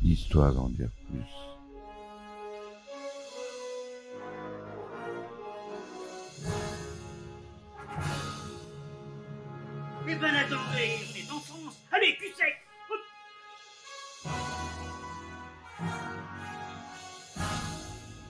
histoire d'en dire plus. Eh ben attendez, on est en France. Allez, cul sec.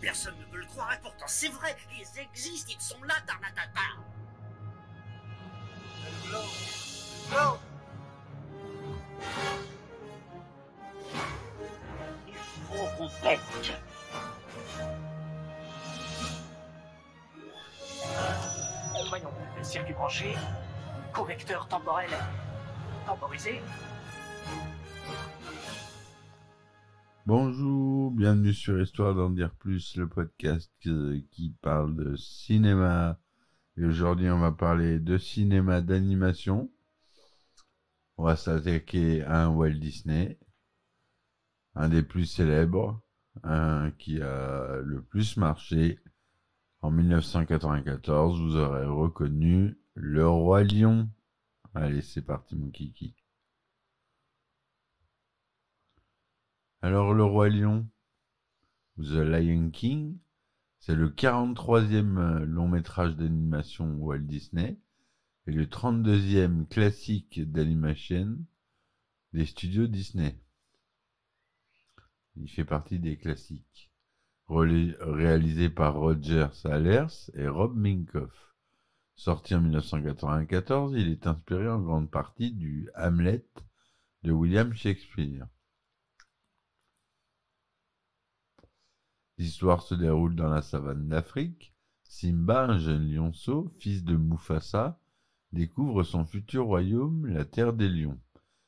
Personne ne veut le croire et pourtant c'est vrai, ils existent, ils sont là, Tarnatata. Le blanc. Blanc. Il faut qu'on pète. Voyons, circuit branché, correcteur temporel temporisé. Bonjour, bienvenue sur Histoire d'en dire plus, le podcast qui parle de cinéma. Et aujourd'hui, on va parler de cinéma d'animation. On va s'attaquer à un Walt Disney, un des plus célèbres, un qui a le plus marché. En 1994, vous aurez reconnu Le Roi Lion. Allez, c'est parti mon kiki. Alors, Le Roi Lion, The Lion King, c'est le 43e long métrage d'animation Walt Disney et le 32e classique d'animation des studios Disney. Il fait partie des classiques. Réalisé par Roger Salers et Rob Minkoff. Sorti en 1994, il est inspiré en grande partie du Hamlet de William Shakespeare. L'histoire se déroule dans la savane d'Afrique. Simba, un jeune lionceau, fils de Mufasa, découvre son futur royaume, la Terre des Lions,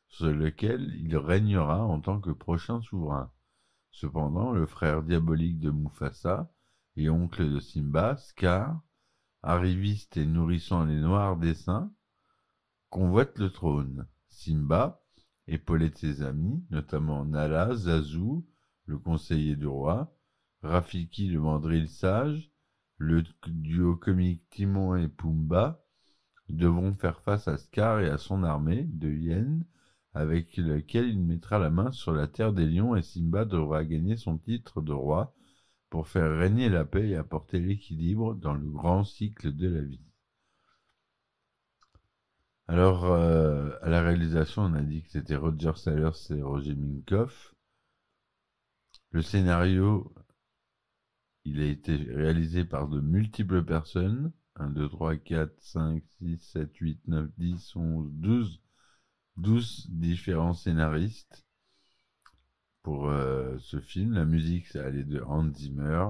sur lequel il régnera en tant que prochain souverain. Cependant, le frère diabolique de Mufasa et oncle de Simba, Scar, arriviste et nourrissant les noirs desseins, convoite le trône. Simba, épaulé de ses amis, notamment Nala, Zazu, le conseiller du roi, Rafiki le mandril sage, le duo comique Timon et Pumba, devront faire face à Scar et à son armée de hyènes, avec lequel il mettra la main sur la terre des lions, et Simba devra gagner son titre de roi pour faire régner la paix et apporter l'équilibre dans le grand cycle de la vie. Alors, à la réalisation, on a dit que c'était Roger Salers et Roger Minkoff. Le scénario, il a été réalisé par de multiples personnes. 1, 2, 3, 4, 5, 6, 7, 8, 9, 10, 11, 12 différents scénaristes pour ce film. La musique, ça allait de Hans Zimmer.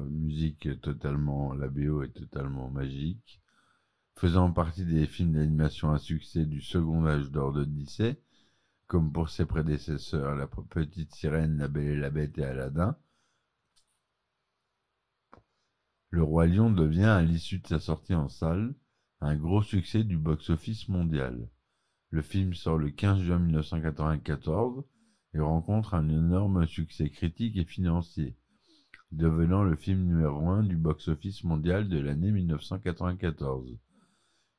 Musique totalement, la BO est totalement magique. Faisant partie des films d'animation à succès du second âge d'or de Disney, comme pour ses prédécesseurs La Petite Sirène, La Belle et la Bête et Aladdin. Le Roi Lion devient, à l'issue de sa sortie en salle, un gros succès du box-office mondial. Le film sort le 15 juin 1994 et rencontre un énorme succès critique et financier, devenant le film numéro 1 du box-office mondial de l'année 1994.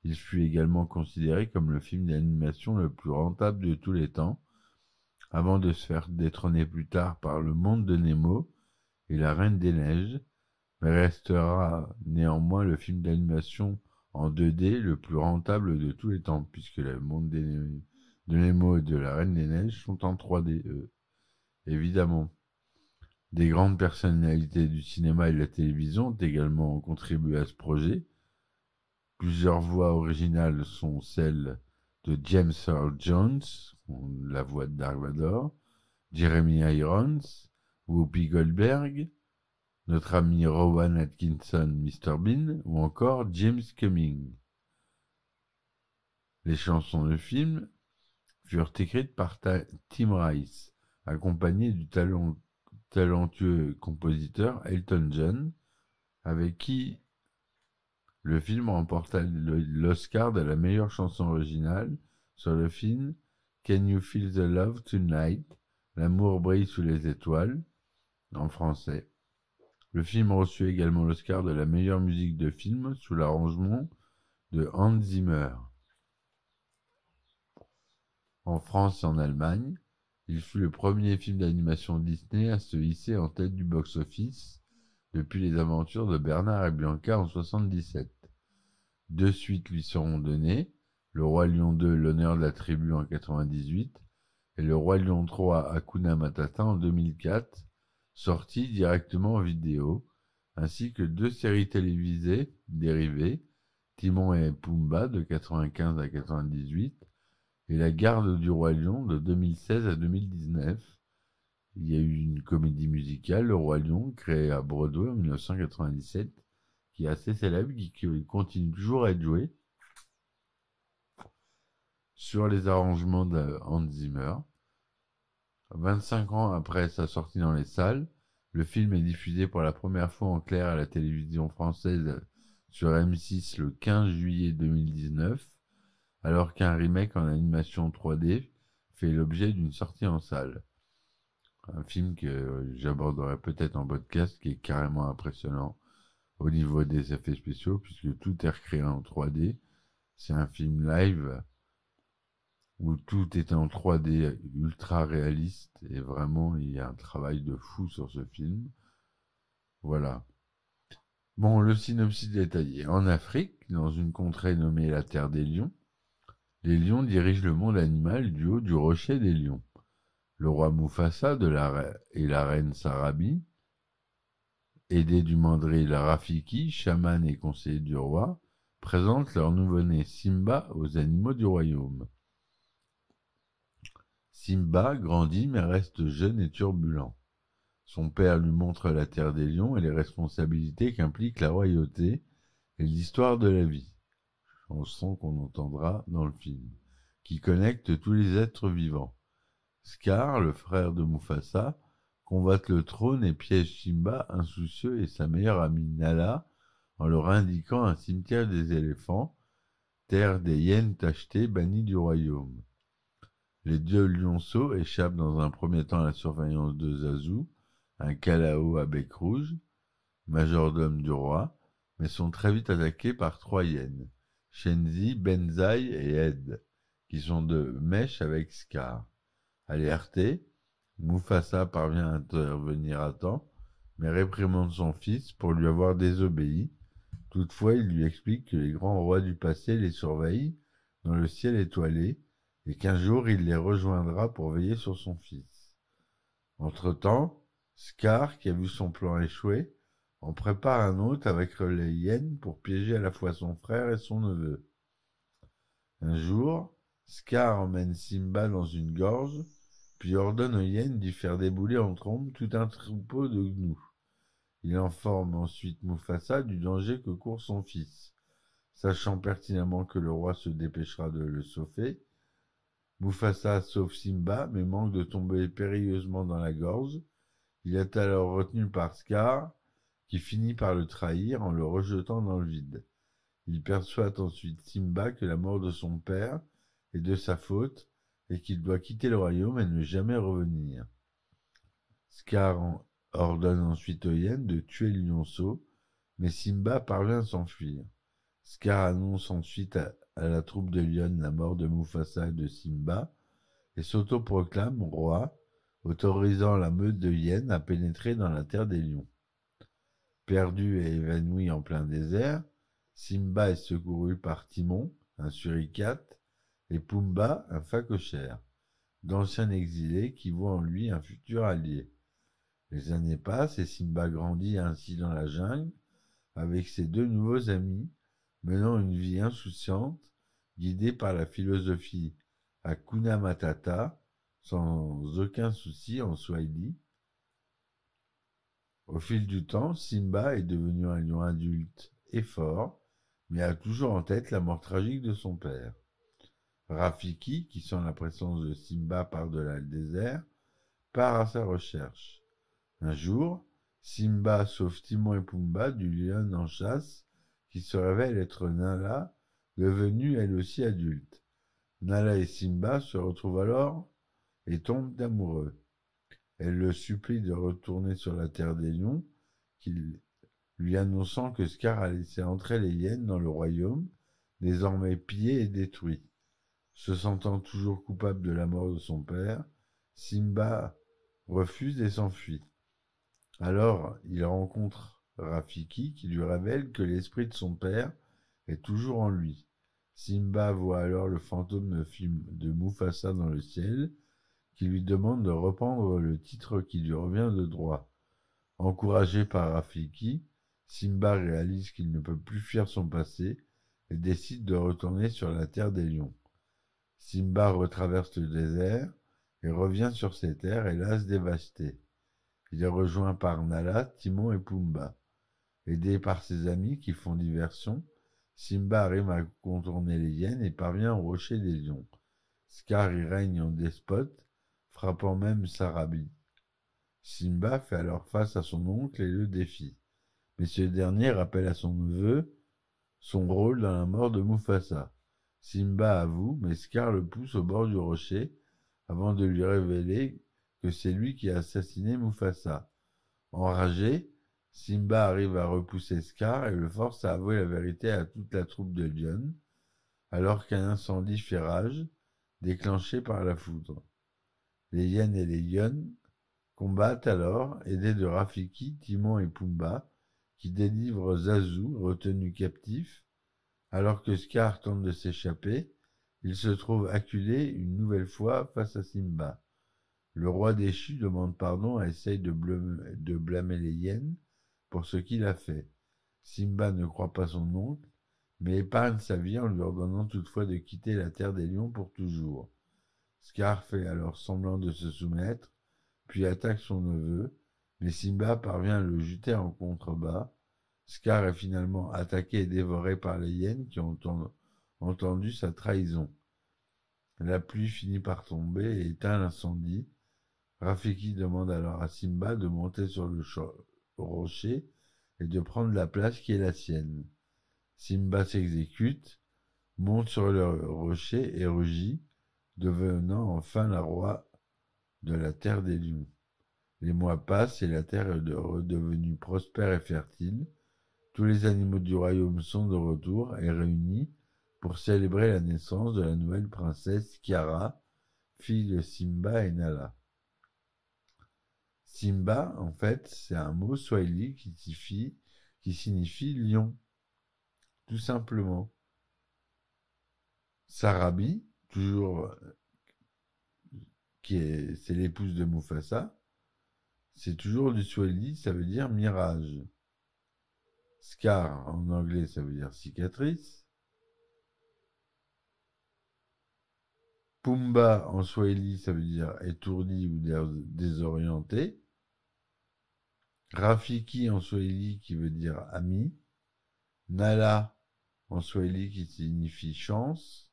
Il fut également considéré comme le film d'animation le plus rentable de tous les temps, avant de se faire détrôner plus tard par Le Monde de Nemo et La Reine des Neiges, mais restera néanmoins le film d'animation en 2D le plus rentable de tous les temps, puisque Le Monde de Nemo et de La Reine des Neiges sont en 3D, évidemment. Des grandes personnalités du cinéma et de la télévision ont également contribué à ce projet. Plusieurs voix originales sont celles de James Earl Jones, la voix de Dark Vador, Jeremy Irons, Whoopi Goldberg, notre ami Rowan Atkinson, Mr. Bean, ou encore James Cumming. Les chansons du film furent écrites par Tim Rice, accompagné du talentueux compositeur Elton John, avec qui le film remporta l'Oscar de la meilleure chanson originale sur le film Can You Feel the Love Tonight? L'amour brille sous les étoiles, en français. Le film reçut également l'Oscar de la meilleure musique de film sous l'arrangement de Hans Zimmer. En France et en Allemagne, Il fut le premier film d'animation Disney à se hisser en tête du box-office depuis les aventures de Bernard et Bianca en 1977. Deux suites lui seront données, Le Roi Lion 2, L'honneur de la tribu en 1998 et Le Roi Lion 3, Hakuna Matata en 2004, sortis directement en vidéo, ainsi que deux séries télévisées dérivées, Timon et Pumba de 1995 à 1998 et La Garde du Roi Lion de 2016 à 2019. Il y a eu une comédie musicale, Le Roi Lion, créée à Broadway en 1997, qui est assez célèbre, qui continue toujours à être jouée, sur les arrangements de Hans Zimmer. 25 ans après sa sortie dans les salles, le film est diffusé pour la première fois en clair à la télévision française sur M6 le 15 juillet 2019, alors qu'un remake en animation 3D fait l'objet d'une sortie en salle. Un film que j'aborderai peut-être en podcast, qui est carrément impressionnant au niveau des effets spéciaux, puisque tout est recréé en 3D. C'est un film live où tout est en 3D ultra réaliste, et vraiment il y a un travail de fou sur ce film. Voilà. Bon, le synopsis détaillé. En Afrique, dans une contrée nommée la Terre des Lions, les lions dirigent le monde animal du haut du rocher des lions. Le roi Mufasa et la reine Sarabi, aidés du mandril Rafiki, chaman et conseiller du roi, présentent leur nouveau-né Simba aux animaux du royaume. Simba grandit mais reste jeune et turbulent. Son père lui montre la terre des lions et les responsabilités qu'implique la royauté et l'histoire de la vie, chanson qu'on entendra dans le film, qui connecte tous les êtres vivants. Scar, le frère de Mufasa, convoite le trône et piège Simba, insoucieux, et sa meilleure amie Nala, en leur indiquant un cimetière des éléphants, terre des hyènes tachetées bannies du royaume. Les deux lionceaux échappent dans un premier temps à la surveillance de Zazu, un Kalao à bec rouge, majordome du roi, mais sont très vite attaqués par trois hyènes, Shenzi, Benzai et Ed, qui sont de mèche avec Scar. Alerté, Mufasa parvient à intervenir à temps, mais réprimande son fils pour lui avoir désobéi. Toutefois, il lui explique que les grands rois du passé les surveillent dans le ciel étoilé et qu'un jour il les rejoindra pour veiller sur son fils. Entre-temps, Scar, qui a vu son plan échouer, en prépare un autre avec les hyènes pour piéger à la fois son frère et son neveu. Un jour, Scar emmène Simba dans une gorge, puis ordonne aux hyènes d'y faire débouler en trombe tout un troupeau de gnous. Il informe ensuite Mufasa du danger que court son fils. Sachant pertinemment que le roi se dépêchera de le sauver, Mufasa sauve Simba, mais manque de tomber périlleusement dans la gorge. Il est alors retenu par Scar, qui finit par le trahir en le rejetant dans le vide. Il persuade ensuite Simba que la mort de son père est de sa faute et qu'il doit quitter le royaume et ne jamais revenir. Scar ordonne ensuite aux hyènes de tuer le lionceau, mais Simba parvient à s'enfuir. Scar annonce ensuite à la troupe de lionnes la mort de Mufasa et de Simba et s'autoproclame roi, autorisant la meute de hyènes à pénétrer dans la terre des lions. Perdu et évanoui en plein désert, Simba est secouru par Timon, un suricate, et Pumba, un phacochère, d'anciens exilés qui voient en lui un futur allié. Les années passent et Simba grandit ainsi dans la jungle avec ses deux nouveaux amis, menant une vie insouciante, guidée par la philosophie Hakuna Matata, sans aucun souci en Swahili. Au fil du temps, Simba est devenu un lion adulte et fort, mais a toujours en tête la mort tragique de son père. Rafiki, qui sent la présence de Simba par-delà le désert, part à sa recherche. Un jour, Simba sauve Timon et Pumba du lion en chasse, qui se révèle être Nala, devenue elle aussi adulte. Nala et Simba se retrouvent alors et tombent amoureux. Elle le supplie de retourner sur la terre des lions, lui annonçant que Scar a laissé entrer les hyènes dans le royaume, désormais pillé et détruit. Se sentant toujours coupable de la mort de son père, Simba refuse et s'enfuit. Alors, il rencontre Rafiki qui lui révèle que l'esprit de son père est toujours en lui. Simba voit alors le fantôme de Mufasa dans le ciel qui lui demande de reprendre le titre qui lui revient de droit. Encouragé par Rafiki, Simba réalise qu'il ne peut plus fuir son passé et décide de retourner sur la terre des lions. Simba retraverse le désert et revient sur ses terres, hélas dévastées. Il est rejoint par Nala, Timon et Pumba. Aidé par ses amis qui font diversion, Simba arrive à contourner les hyènes et parvient au rocher des lions. Scar y règne en despote, frappant même Sarabi. Simba fait alors face à son oncle et le défie. Mais ce dernier rappelle à son neveu son rôle dans la mort de Mufasa. Simba avoue, mais Scar le pousse au bord du rocher avant de lui révéler que c'est lui qui a assassiné Mufasa. Enragé, Simba arrive à repousser Scar et le force à avouer la vérité à toute la troupe de Lyon, alors qu'un incendie fait rage, déclenché par la foudre. Les hyènes et les lions combattent alors, aidés de Rafiki, Timon et Pumba, qui délivrent Zazu, retenu captif. Alors que Scar tente de s'échapper, il se trouve acculé une nouvelle fois face à Simba. Le roi déchu demande pardon et essaye de blâmer les hyènes pour ce qu'il a fait. Simba ne croit pas son oncle, mais épargne sa vie en lui ordonnant toutefois de quitter la terre des lions pour toujours. Scar fait alors semblant de se soumettre, puis attaque son neveu, mais Simba parvient à le jeter en contrebas. Scar est finalement attaqué et dévoré par les hyènes qui ont entendu sa trahison. La pluie finit par tomber et éteint l'incendie. Rafiki demande alors à Simba de monter sur le rocher et de prendre la place qui est la sienne. Simba s'exécute, monte sur le rocher et rugit, devenant enfin le roi de la terre des lions. Les mois passent et la terre est redevenue prospère et fertile. Tous les animaux du royaume sont de retour et réunis pour célébrer la naissance de la nouvelle princesse Kiara, fille de Simba et Nala. Simba, en fait, c'est un mot swahili qui signifie lion, tout simplement. Sarabi, toujours, c'est l'épouse de Mufasa, c'est toujours du swahili, ça veut dire mirage. Scar, en anglais, ça veut dire cicatrice. Pumba, en swahili, ça veut dire étourdi ou désorienté. Rafiki, en swahili, qui veut dire ami. Nala, en swahili, qui signifie chance.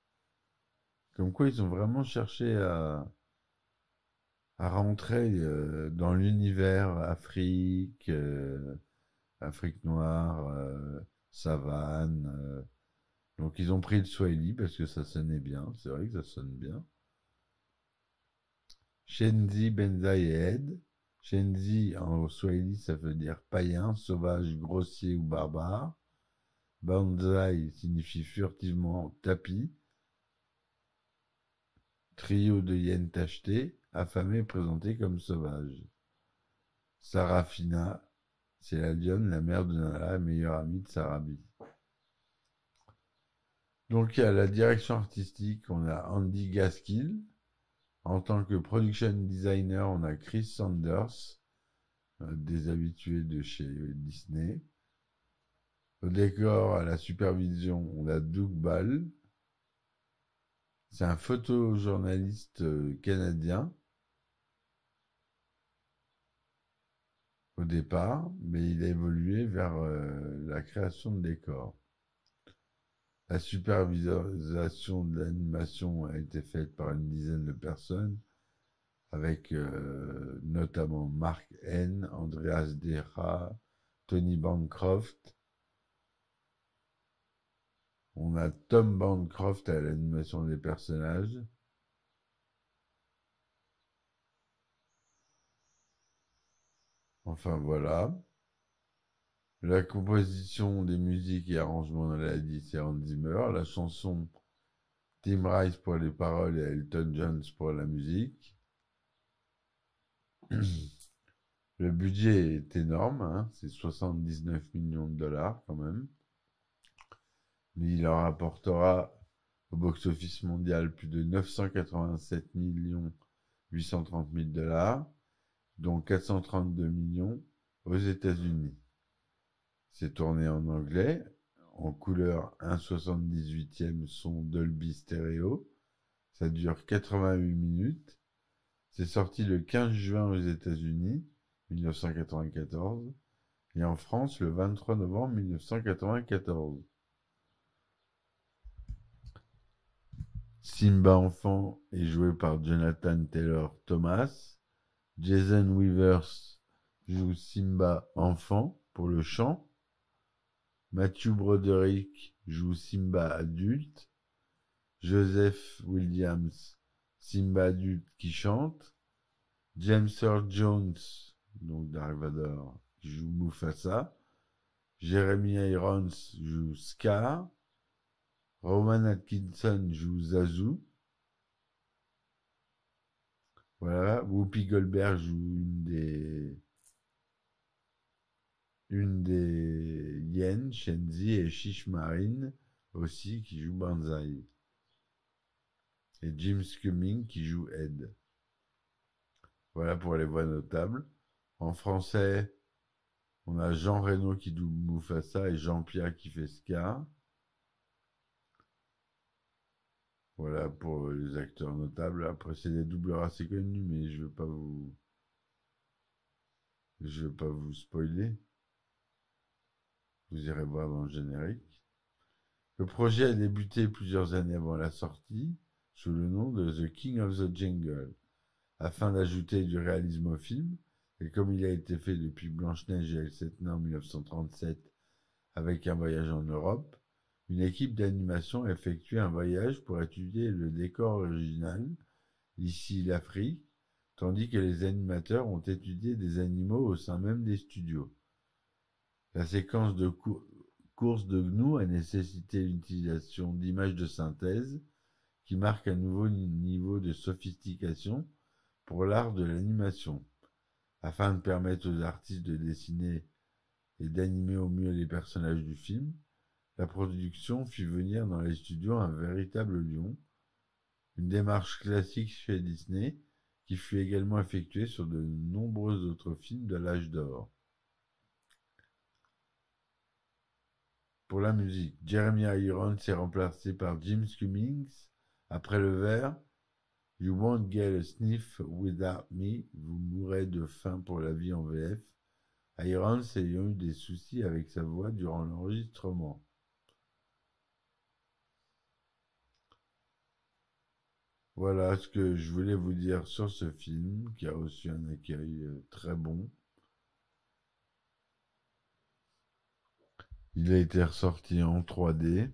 Comme quoi, ils ont vraiment cherché à rentrer dans l'univers Afrique, Afrique noire, savane. Donc ils ont pris le Swahili parce que ça sonnait bien, c'est vrai que ça sonne bien. Shenzi, Benzai et Ed. Shenzi en Swahili ça veut dire païen, sauvage, grossier ou barbare. Banzai signifie furtivement tapis. Trio de hyènes tachetées, affamées présentées comme sauvages. Sarafina, c'est la lionne, la mère de Nala, meilleure amie de Sarabi. Donc, à la direction artistique, on a Andy Gaskill. En tant que production designer, on a Chris Sanders, des habitués de chez Disney. Au décor, à la supervision, on a Doug Ball. C'est un photojournaliste canadien au départ, mais il a évolué vers la création de décors. La supervision de l'animation a été faite par une dizaine de personnes, avec notamment Mark N, Andreas Deha, Tony Bancroft. On a Tom Bancroft à l'animation des personnages. Enfin voilà. La composition des musiques et arrangements, on l'a dit, c'est Hans Zimmer. La chanson Tim Rice pour les paroles et Elton John pour la musique. Le budget est énorme, hein, c'est 79 millions de dollars quand même, mais il leur apportera au box-office mondial plus de 987 millions 830 000 dollars, dont 432 millions aux États-Unis. C'est tourné en anglais, en couleur 1/78e son Dolby Stereo. Ça dure 88 minutes. C'est sorti le 15 juin aux États-Unis, 1994, et en France le 23 novembre 1994. Simba enfant est joué par Jonathan Taylor Thomas. Jason Weavers joue Simba enfant pour le chant. Matthew Broderick joue Simba adulte. Joseph Williams, Simba adulte qui chante. James Earl Jones, donc Dark Vador, qui joue Mufasa. Jeremy Irons joue Scar. Rowan Atkinson joue Zazu. Voilà, Whoopi Goldberg joue une des hyènes, Shenzi, et Chish Marine aussi, qui joue Banzai. Et James Cumming qui joue Ed. Voilà pour les voix notables. En français, on a Jean Reno qui double Mufasa et Jean-Pierre qui fait Scar. Voilà pour les acteurs notables. Après, c'est des doubleurs assez connus, mais je veux pas vous spoiler. Vous irez voir dans le générique. Le projet a débuté plusieurs années avant la sortie, sous le nom de The King of the Jungle, afin d'ajouter du réalisme au film, et comme il a été fait depuis Blanche-Neige et les 7 Nains en 1937 avec un voyage en Europe, une équipe d'animation a effectué un voyage pour étudier le décor original, ici l'Afrique, tandis que les animateurs ont étudié des animaux au sein même des studios. La séquence de course de gnous a nécessité l'utilisation d'images de synthèse qui marquent un nouveau niveau de sophistication pour l'art de l'animation, afin de permettre aux artistes de dessiner et d'animer au mieux les personnages du film. La production fit venir dans les studios un véritable lion, une démarche classique chez Disney qui fut également effectuée sur de nombreux autres films de l'âge d'or. Pour la musique, Jeremy Irons est remplacé par James Cummings. Après le vers You won't get a sniff without me, vous mourrez de faim pour la vie en VF, Irons ayant eu des soucis avec sa voix durant l'enregistrement. Voilà ce que je voulais vous dire sur ce film qui a reçu un accueil très bon. Il a été ressorti en 3D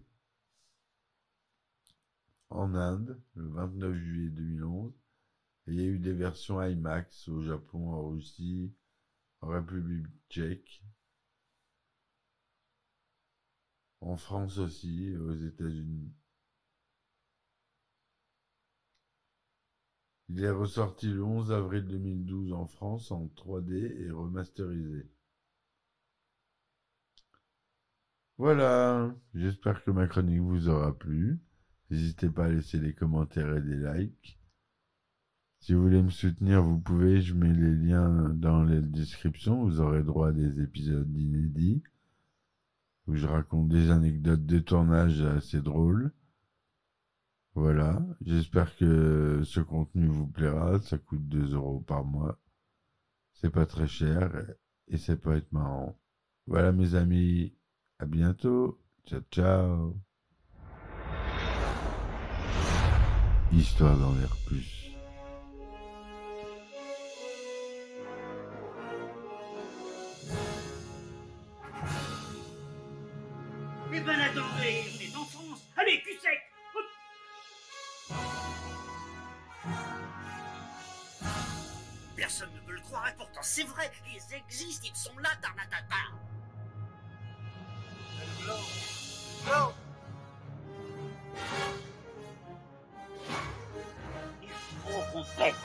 en Inde le 29 juillet 2011 et il y a eu des versions IMAX au Japon, en Russie, en République tchèque, en France aussi et aux États-Unis. Il est ressorti le 11 avril 2012 en France en 3D et remasterisé. Voilà, j'espère que ma chronique vous aura plu. N'hésitez pas à laisser des commentaires et des likes. Si vous voulez me soutenir, vous pouvez, je mets les liens dans la description. Vous aurez droit à des épisodes inédits où je raconte des anecdotes de tournage assez drôles. Voilà, j'espère que ce contenu vous plaira. Ça coûte 2 € par mois. C'est pas très cher et ça peut être marrant. Voilà mes amis, à bientôt. Ciao ciao. Histoire d'en dire plus. Eh ben attendez, on est en France. Allez, cul sec. Personne ne veut le croire et pourtant c'est vrai, ils existent, ils sont là, Tarnatata. Blanc. Il faut qu'on pète.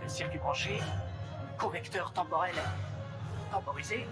Circuit branché, correcteur temporel temporisé,